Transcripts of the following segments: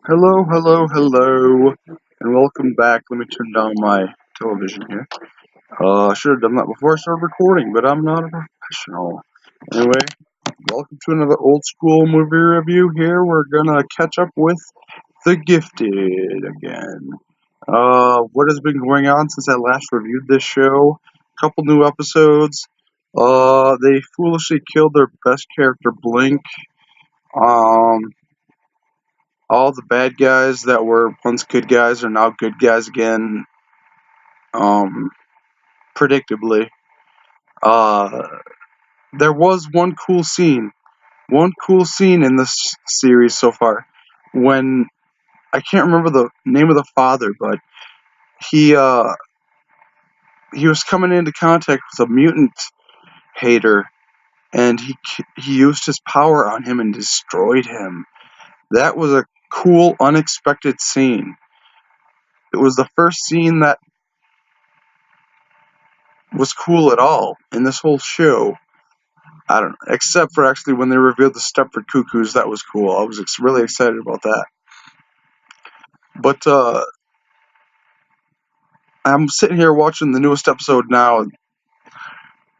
Hello, hello, hello, and welcome back. Let me turn down my television here. I should have done that before I started recording, but I'm not a professional. Anyway, welcome to another old school movie review here. We're gonna catch up with The Gifted again. What has been going on since I last reviewed this show? Couple new episodes. They foolishly killed their best character, Blink. Um, all the bad guys that were once good guys are now good guys again. Um, Predictably. Uh, there was one cool scene in this series so far, when I can't remember the name of the father, but he uh he was coming into contact with a mutant hater, and he used his power on him and destroyed him. That was a cool, unexpected scene. It was the first scene that was cool at all in this whole show. I don't know, except for actually when they revealed the Stepford Cuckoos, that was cool. I was really excited about that. But I'm sitting here watching the newest episode now,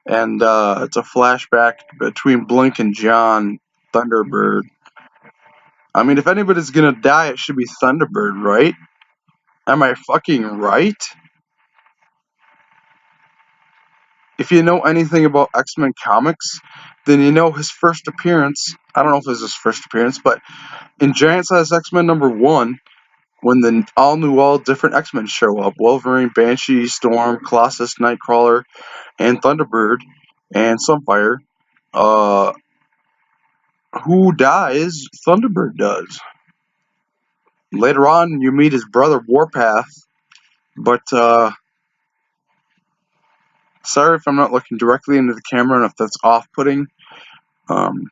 and it's a flashback between Blink and John Thunderbird. I mean, if anybody's gonna die, it should be Thunderbird, right? Am I fucking right? If you know anything about X-Men comics, then you know his first appearance. I don't know if it was his first appearance, but in Giant Size X-Men #1, when the all different X-Men show up, Wolverine, Banshee, Storm, Colossus, Nightcrawler, and Thunderbird, and Sunfire, uh, who dies? Thunderbird does. Later on, you meet his brother, Warpath, but, sorry if I'm not looking directly into the camera and if that's off-putting. Um,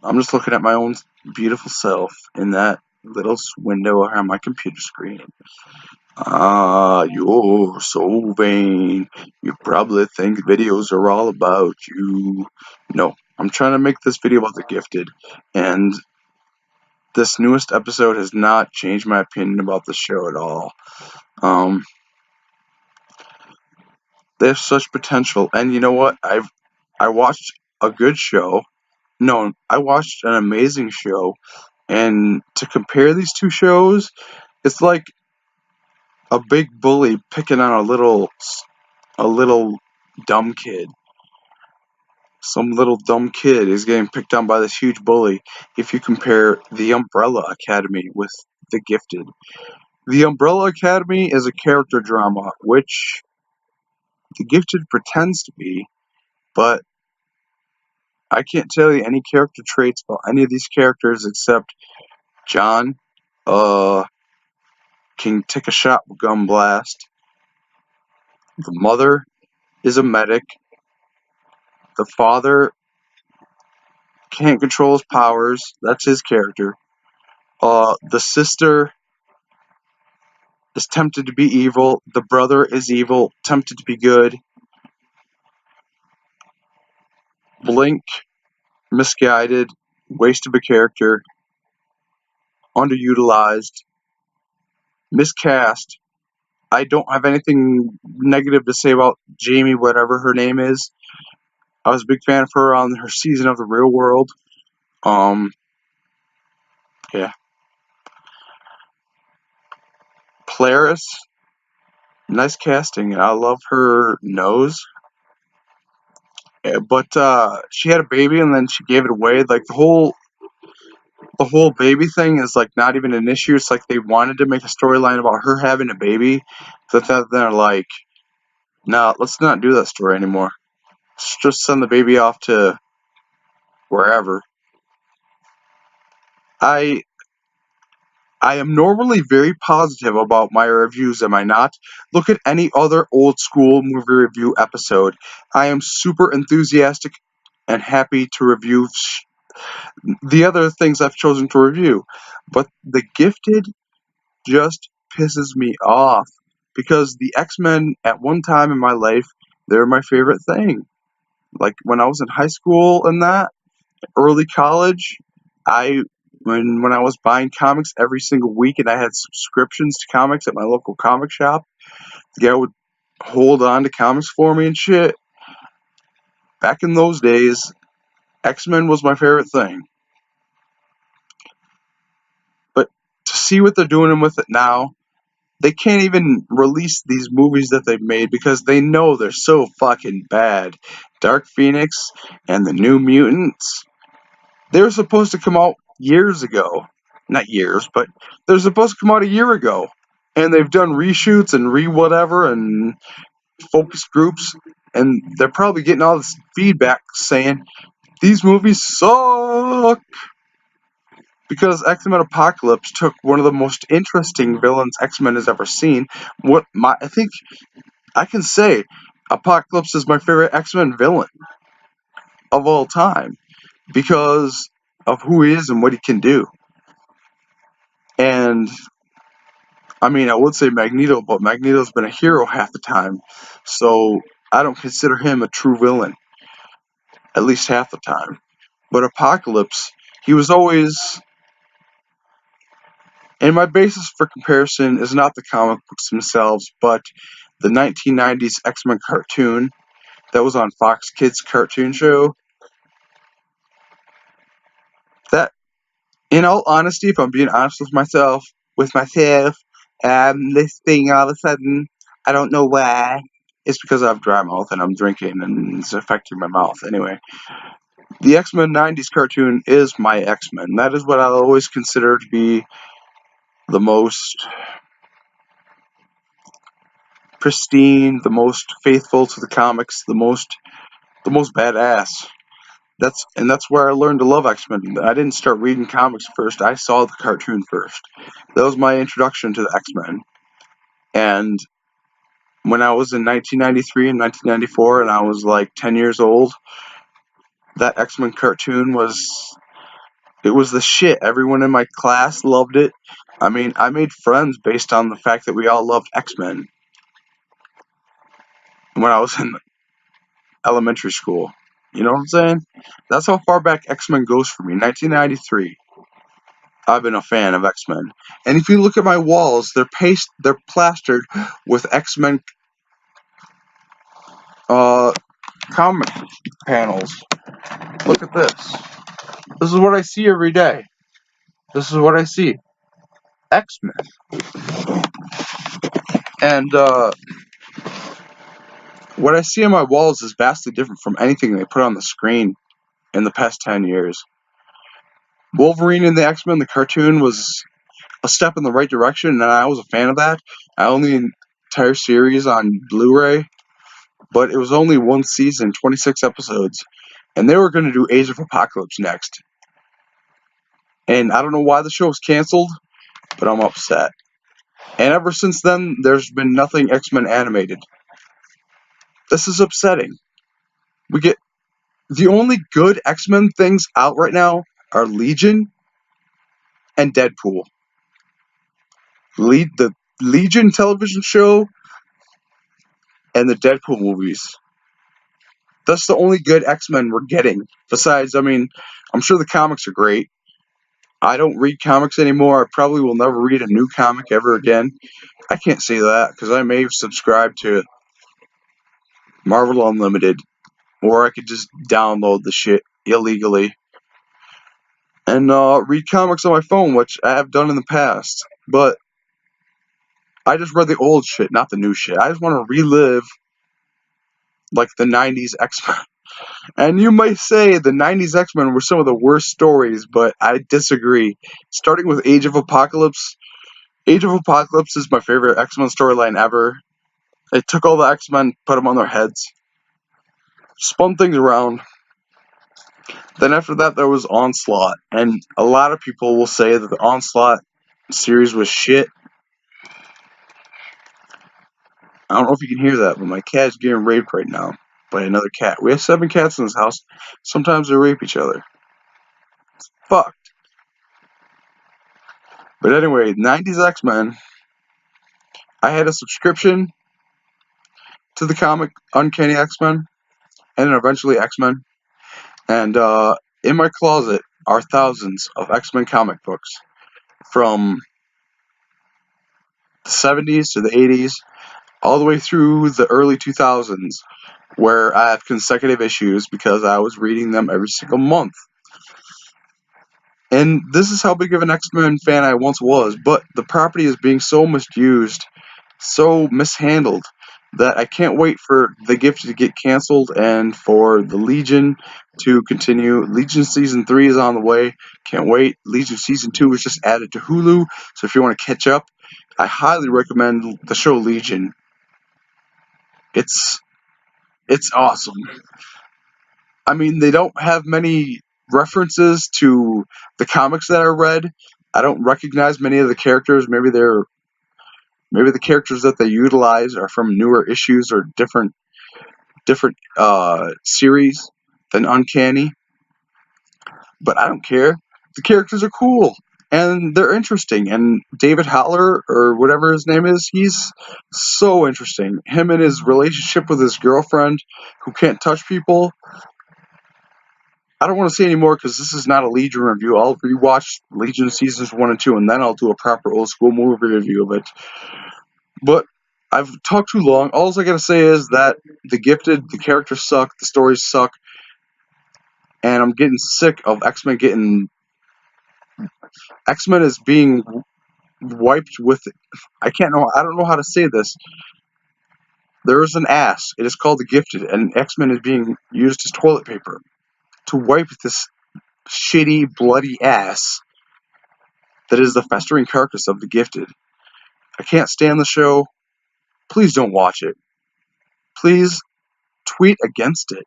I'm just looking at my own beautiful self in that little window on my computer screen. Ah, you're so vain. You probably think videos are all about you. No, I'm trying to make this video about The Gifted, and this newest episode has not changed my opinion about the show at all. They have such potential, and you know what? I watched a good show. No, I watched an amazing show, and to compare these two shows, it's like a big bully picking on a little dumb kid. Some little dumb kid is getting picked on by this huge bully. If you compare The Umbrella Academy with The Gifted, The Umbrella Academy is a character drama, which The Gifted pretends to be, but I can't tell you any character traits about any of these characters except John can take a shotgun blast. The mother is a medic. The father can't control his powers. That's his character. The sister is tempted to be evil. The brother is evil, tempted to be good. Blink, misguided, waste of a character, underutilized, miscast. I don't have anything negative to say about Jamie, whatever her name is. I was a big fan of her on her season of The Real World. Yeah. Polaris, nice casting. I love her nose. Yeah, but she had a baby and then she gave it away. Like the whole baby thing is like not even an issue. It's like they wanted to make a storyline about her having a baby, but then they're like, no, let's not do that story anymore. Let's just send the baby off to wherever. I I am normally very positive about my reviews, am I not? Look at any other old school movie review episode. I am super enthusiastic and happy to review the other things I've chosen to review. But The Gifted just pisses me off because the X-Men at one time in my life, they were my favorite thing. Like when I was in high school and that, early college, I when I was buying comics every single week and I had subscriptions to comics at my local comic shop, the guy would hold on to comics for me and shit. Back in those days, X-Men was my favorite thing. But to see what they're doing with it now, they can't even release these movies that they've made because they know they're so fucking bad. Dark Phoenix and the New Mutants, they were supposed to come out years ago. Not years, but they're supposed to come out a year ago. And they've done reshoots and re-whatever and focus groups, and they're probably getting all this feedback saying, these movies suck! Because X-Men Apocalypse took one of the most interesting villains X-Men has ever seen. I think I can say Apocalypse is my favorite X-Men villain of all time because of who he is and what he can do. And I mean, I would say Magneto, but Magneto's been a hero half the time, so I don't consider him a true villain, at least half the time. But Apocalypse, he was always... And my basis for comparison is not the comic books themselves, but the 1990s X-Men cartoon that was on Fox Kids cartoon show. That, in all honesty, if I'm being honest with myself, this thing all of a sudden, I don't know why. It's because I have dry mouth and I'm drinking and it's affecting my mouth. Anyway, the X-Men 90s cartoon is my X-Men. That is what I always consider to be the most pristine, the most faithful to the comics, the most badass. That's where I learned to love X-Men. I didn't start reading comics first. I saw the cartoon first. That was my introduction to the X-Men. And when I was in 1993 and 1994 and I was like 10 years old, that X-Men cartoon was the shit. Everyone in my class loved it. I mean, I made friends based on the fact that we all loved X-Men when I was in elementary school. You know what I'm saying? That's how far back X-Men goes for me. 1993. I've been a fan of X-Men. And if you look at my walls, they're plastered with X-Men comic panels. Look at this. This is what I see every day. This is what I see. X-Men. And what I see on my walls is vastly different from anything they put on the screen in the past 10 years. Wolverine in the X-Men, the cartoon, was a step in the right direction, and I was a fan of that. I own the entire series on Blu-ray, but it was only one season, 26 episodes, and they were going to do Age of Apocalypse next. And I don't know why the show was canceled, but I'm upset. And ever since then, there's been nothing X-Men animated. This is upsetting. We get the only good X-Men things out right now are Legion and Deadpool. The Legion television show and the Deadpool movies. That's the only good X-Men we're getting. Besides, I mean, I'm sure the comics are great. I don't read comics anymore. I probably will never read a new comic ever again. I can't say that because I may have subscribed to Marvel Unlimited, or I could just download the shit illegally and read comics on my phone, which I have done in the past. But I just read the old shit, not the new shit. I just want to relive like the 90s X-Men. And you might say the 90s X-Men were some of the worst stories, but I disagree. Starting with Age of Apocalypse. Age of Apocalypse is my favorite X-Men storyline ever. It took all the X-Men, put them on their heads, spun things around. Then after that, there was Onslaught. And a lot of people will say that the Onslaught series was shit. I don't know if you can hear that, but my cat's getting raped right now by another cat. We have 7 cats in this house. Sometimes they rape each other. Fucked. But anyway, 90s X-Men. I had a subscription to the comic Uncanny X-Men, and then eventually X-Men. And in my closet are thousands of X-Men comic books from the 70s to the 80s, all the way through the early 2000s, where I have consecutive issues because I was reading them every single month. And this is how big of an X-Men fan I once was, but the property is being so misused, so mishandled, that I can't wait for The Gift to get canceled and for the Legion to continue. Legion Season 3 is on the way. Can't wait. Legion Season 2 was just added to Hulu, so if you want to catch up, I highly recommend the show Legion. It's awesome. I mean, they don't have many references to the comics that I read. I don't recognize many of the characters. Maybe the characters that they utilize are from newer issues or different series than Uncanny. But I don't care. The characters are cool and they're interesting. And David Haller, or whatever his name is, he's so interesting. Him and his relationship with his girlfriend, who can't touch people. I don't want to say anymore because this is not a Legion review. I'll rewatch Legion seasons 1 and 2, and then I'll do a proper old school movie review of it. But I've talked too long. All I gotta say is that The Gifted, the characters suck, the stories suck, and I'm getting sick of X-Men X-Men is being wiped with. I don't know how to say this. There is an ass. It is called The Gifted, and X-Men is being used as toilet paper to wipe this shitty, bloody ass that is the festering carcass of The Gifted. I can't stand the show. Please don't watch it. Please tweet against it.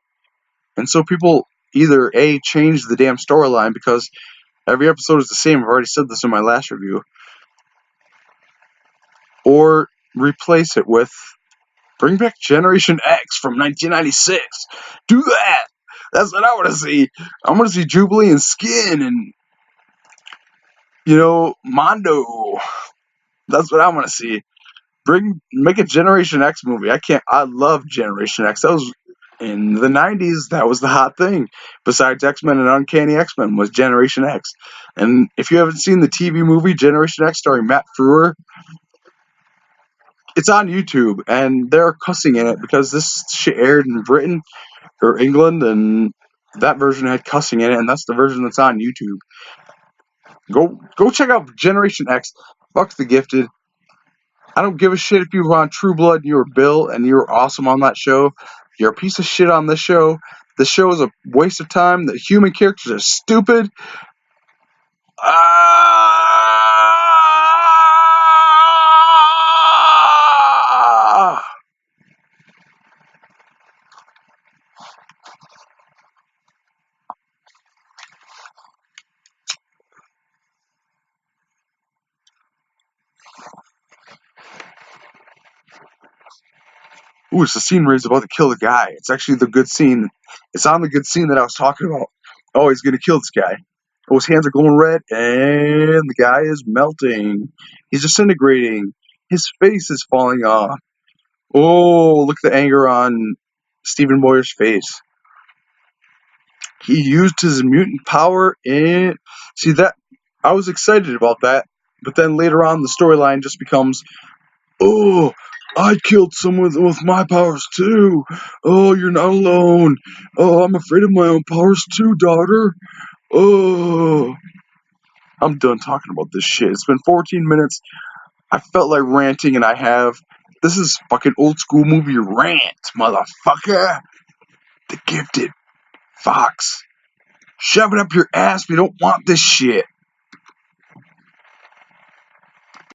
And so people either A, change the damn storyline because every episode is the same. I've already said this in my last review. Or replace it with bring back Generation X from 1996. Do that. That's what I want to see. I want to see Jubilee and Skin and, Mondo. That's what I want to see. Make a Generation X movie. I love Generation X. That was in the 90s. That was the hot thing. Besides X-Men and Uncanny X-Men was Generation X. And if you haven't seen the TV movie Generation X starring Matt Frewer, it's on YouTube, and they're cussing in it because this shit aired in Britain or England, and that version had cussing in it, and that's the version that's on YouTube. Go check out Generation X. Fuck The Gifted. I don't give a shit if you were on True Blood and you were Bill and you were awesome on that show. You're a piece of shit on this show. This show is a waste of time. The human characters are stupid. Ooh, it's the scene where he's about to kill the guy. It's actually the good scene. It's on the good scene that I was talking about. Oh, he's gonna kill this guy. Oh, his hands are glowing red, and the guy is melting. He's disintegrating. His face is falling off. Oh, look at the anger on Stephen Moyer's face. He used his mutant power and see that I was excited about that, but then later on the storyline just becomes, oh, I killed someone with my powers too. Oh, you're not alone. Oh, I'm afraid of my own powers too, daughter. Oh, I'm done talking about this shit. It's been 14 minutes. I felt like ranting, and I have. This is fucking old school movie rant, motherfucker. The Gifted. Fox. Shove it up your ass. We don't want this shit.